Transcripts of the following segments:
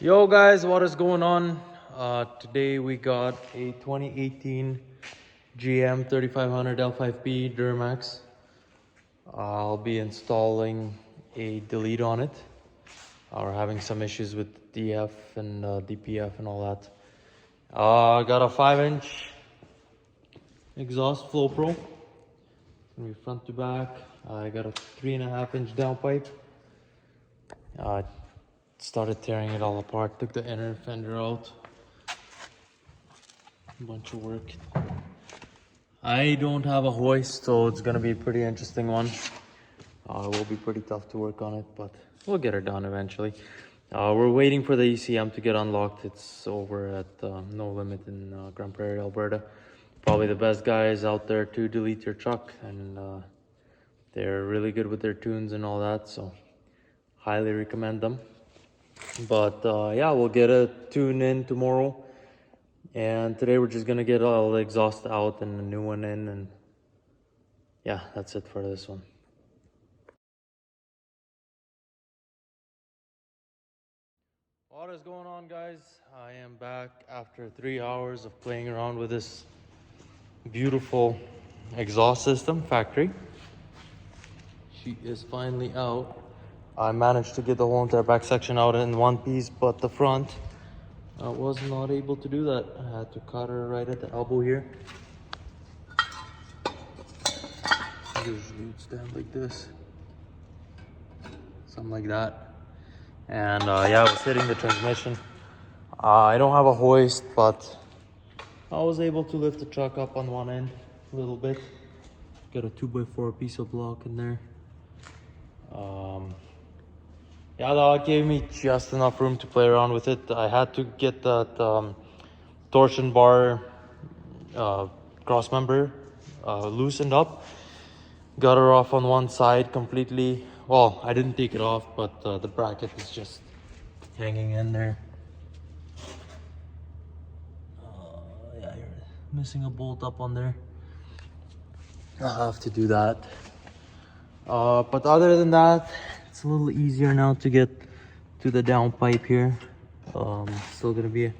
Yo guys, what is going on? Today we got a 2018 GM 3500 L5p Duramax. I'll be installing a delete on it. We're having some issues with DF and DPF and all that. I got a 5-inch exhaust flo-pro. Gonna be front to back. I got a 3.5-inch downpipe. Started tearing it all apart, took the inner fender out. A bunch of work. I don't have a hoist, so it's gonna be a pretty interesting one. It will be pretty tough to work on it, but we'll get it done eventually. We're waiting for the ECM to get unlocked. It's over at No Limit in Grand Prairie, Alberta. Probably the best guys out there to delete your truck, and they're really good with their tunes and all that, so highly recommend them. But yeah, we'll get a tune in tomorrow, and today we're just gonna get all the exhaust out and a new one in, and yeah, that's it for this one. What is going on, guys? I am back after 3 hours of playing around with this beautiful exhaust system factory. She is finally out. I managed to get the whole entire back section out in one piece, but the front I was not able to do that. I had to cut her right at the elbow here. Usually it stands like this, something like that. And yeah, I was hitting the transmission. I don't have a hoist, but I was able to lift the truck up on one end a little bit. Got a 2x4 piece of block in there. Yeah, that gave me just enough room to play around with it. I had to get that torsion bar cross member loosened up. Got her off on one side completely. Well, I didn't take it off, but the bracket is just hanging in there. Yeah, you're missing a bolt up on there. I'll have to do that. But other than that, it's a little easier now to get to the downpipe here. Still gonna be a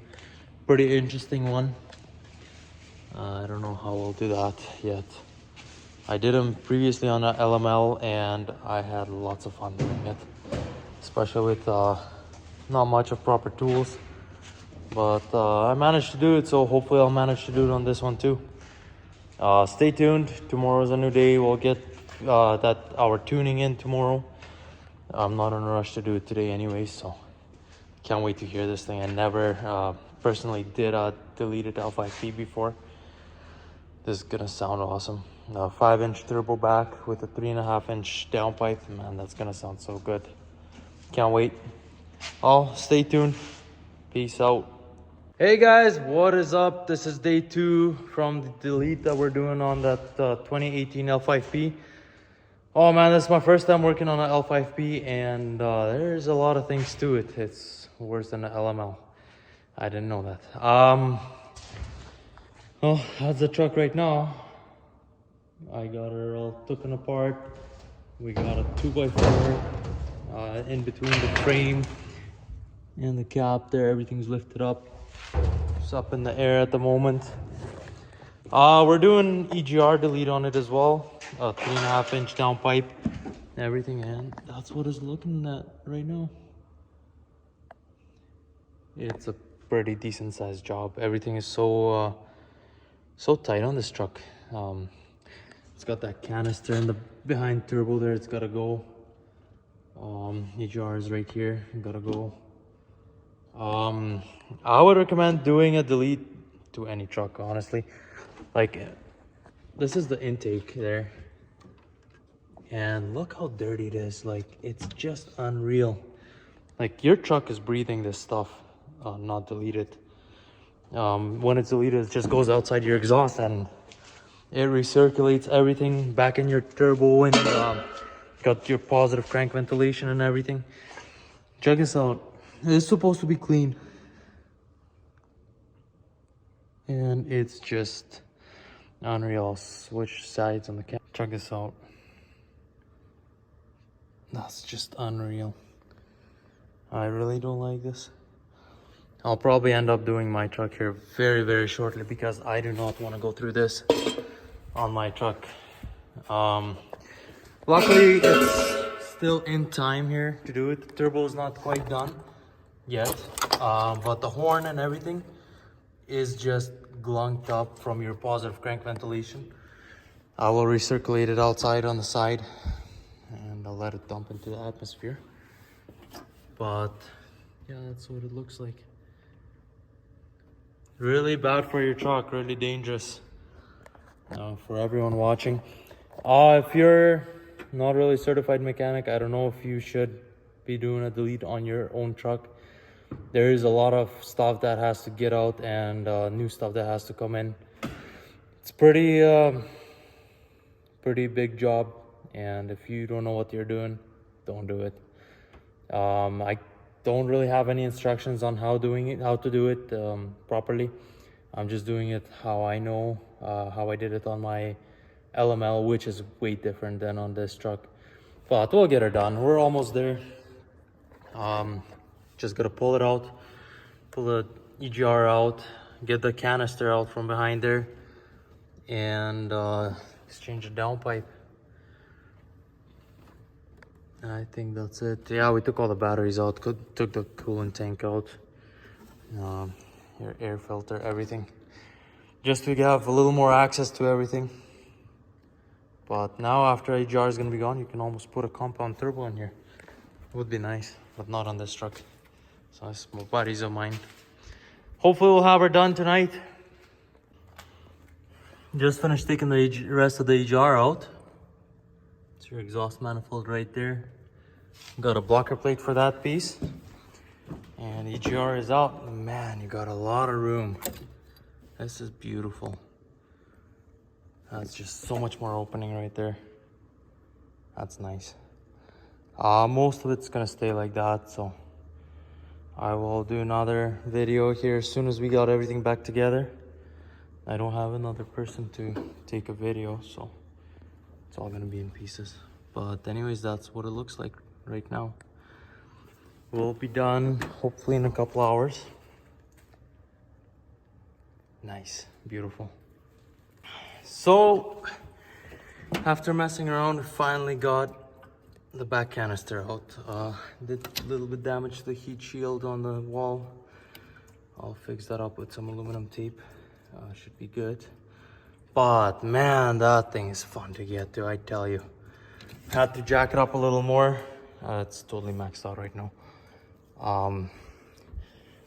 pretty interesting one. I don't know how we'll do that yet. I did them previously on a LML and I had lots of fun doing it, especially with not much of proper tools. But I managed to do it, so hopefully I'll manage to do it on this one too. Stay tuned. Tomorrow's a new day. We'll get our tuning in tomorrow. I'm not in a rush to do it today anyway, so can't wait to hear this thing. I never personally did a deleted l5p before. This is gonna sound awesome. 5-inch turbo back with a 3.5-inch downpipe. Man, that's gonna sound so good. Can't wait. Stay tuned. Peace out. Hey guys, what is up? This is day 2 from the delete that we're doing on that 2018 L5p. Oh man, this is my first time working on an L5p, and there's a lot of things to it. It's worse than an LML. I didn't know that. Well, that's the truck right now. I got her all taken apart. We got a 2x4 in between the frame and the cap there. Everything's lifted up. It's up in the air at the moment. We're doing EGR delete on it as well. 3.5-inch downpipe and everything, and that's what it's looking at right now. It's a pretty decent sized job. Everything is so tight on this truck. It's got that canister in the behind turbo there. It's gotta go. EGR is right here. Gotta go. I would recommend doing a delete to any truck, honestly. Like, this is the intake there, and look how dirty it is. Like, it's just unreal. Like, your truck is breathing this stuff, not deleted. When it's deleted, it just goes outside your exhaust and it recirculates everything back in your turbo, and got your positive crank ventilation and everything. Check this out. It's supposed to be clean, and it's just unreal. I'll switch sides on the camera. Check this out. That's just unreal. I really don't like this. I'll probably end up doing my truck here very, very shortly because I do not want to go through this on my truck. Luckily, it's still in time here to do it. The turbo is not quite done yet, but the horn and everything is just glunked up from your positive crank ventilation. I will recirculate it outside on the side and I'll let it dump into the atmosphere. But yeah, that's what it looks like. Really bad for your truck, really dangerous for everyone watching. If you're not really certified mechanic, I don't know if you should be doing a delete on your own truck. There is a lot of stuff that has to get out and new stuff that has to come in. It's pretty big job, and if you don't know what you're doing, don't do it. I don't really have any instructions on how to do it properly. I'm just doing it how I know, how I did it on my LML, which is way different than on this truck. But we'll get it done. We're almost there. Just gotta pull it out, pull the EGR out, get the canister out from behind there, and exchange the downpipe. I think that's it. Yeah, we took all the batteries out, took the coolant tank out, your air filter, everything, just to have a little more access to everything. But now after EGR is gonna be gone, you can almost put a compound turbo in here. Would be nice, but not on this truck. So it's more buddies of mine. Hopefully we'll have her done tonight. Just finished taking the rest of the EGR out. It's your exhaust manifold right there. Got a blocker plate for that piece. And EGR is out. Man, you got a lot of room. This is beautiful. That's just so much more opening right there. That's nice. Most of it's gonna stay like that, so I will do another video here as soon as we got everything back together. I don't have another person to take a video, so it's all gonna be in pieces. But anyways, that's what it looks like right now. We'll be done hopefully in a couple hours. Nice, beautiful. So after messing around, we finally got the back canister out. Did a little bit damage to the heat shield on the wall. I'll fix that up with some aluminum tape. Should be good. But man, that thing is fun to get to, I tell you. Had to jack it up a little more. It's totally maxed out right now.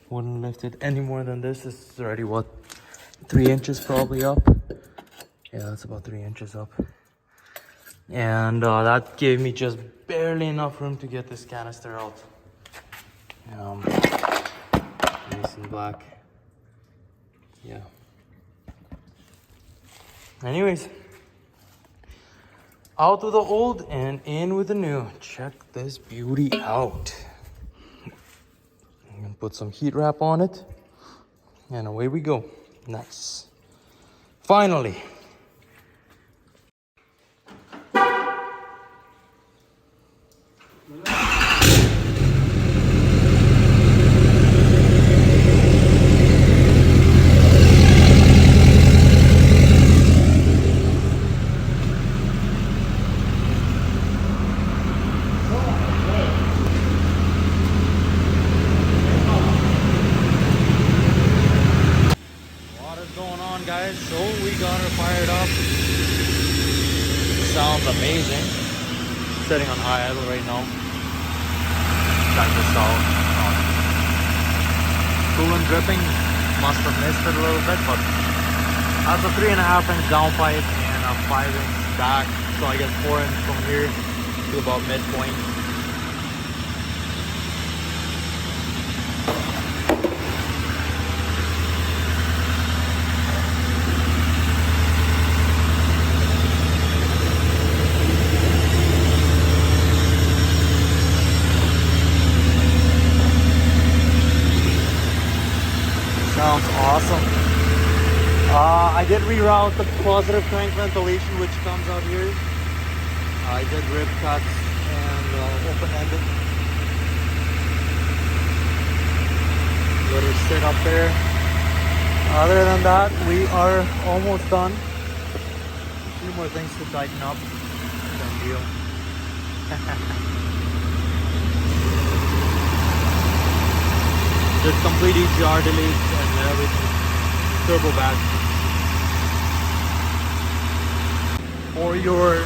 Wouldn't lift it any more than this. This is already what, 3 inches probably up. Yeah, that's about 3 inches up. And that gave me just barely enough room to get this canister out. Nice and black. Yeah. Anyways, out with the old and in with the new. Check this beauty out. I'm gonna put some heat wrap on it, and away we go. Nice. Finally. Guys, so we got her fired up. Sounds amazing. Setting on high idle right now. Check this out. Coolant dripping. Must have missed it a little bit, but that's a 3.5 inch downpipe and a 5 inch back. So I get 4 inch from here to about midpoint. Sounds awesome. I did reroute the positive crank ventilation, which comes out here. I did rib cuts and open-ended. Let her sit up there. Other than that, we are almost done. A few more things to tighten up. Done deal. Just complete EGR delete and everything. Turbo back. For your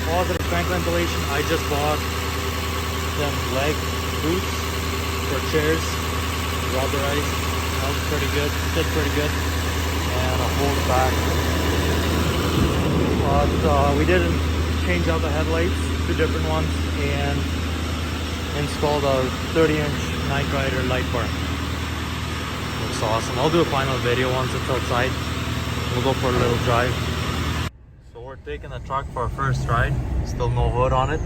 positive crank ventilation, I just bought them leg boots for chairs, rubberized. Smells pretty good, fit pretty good, and a hold back. But we didn't change out the headlights, 2 different ones, and installed a 30-inch Night Rider light bar. Looks awesome. I'll do a final video once it's outside. We'll go for a little drive. So we're taking the truck for our first ride. Still no hood on it.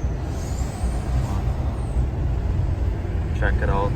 Check it out.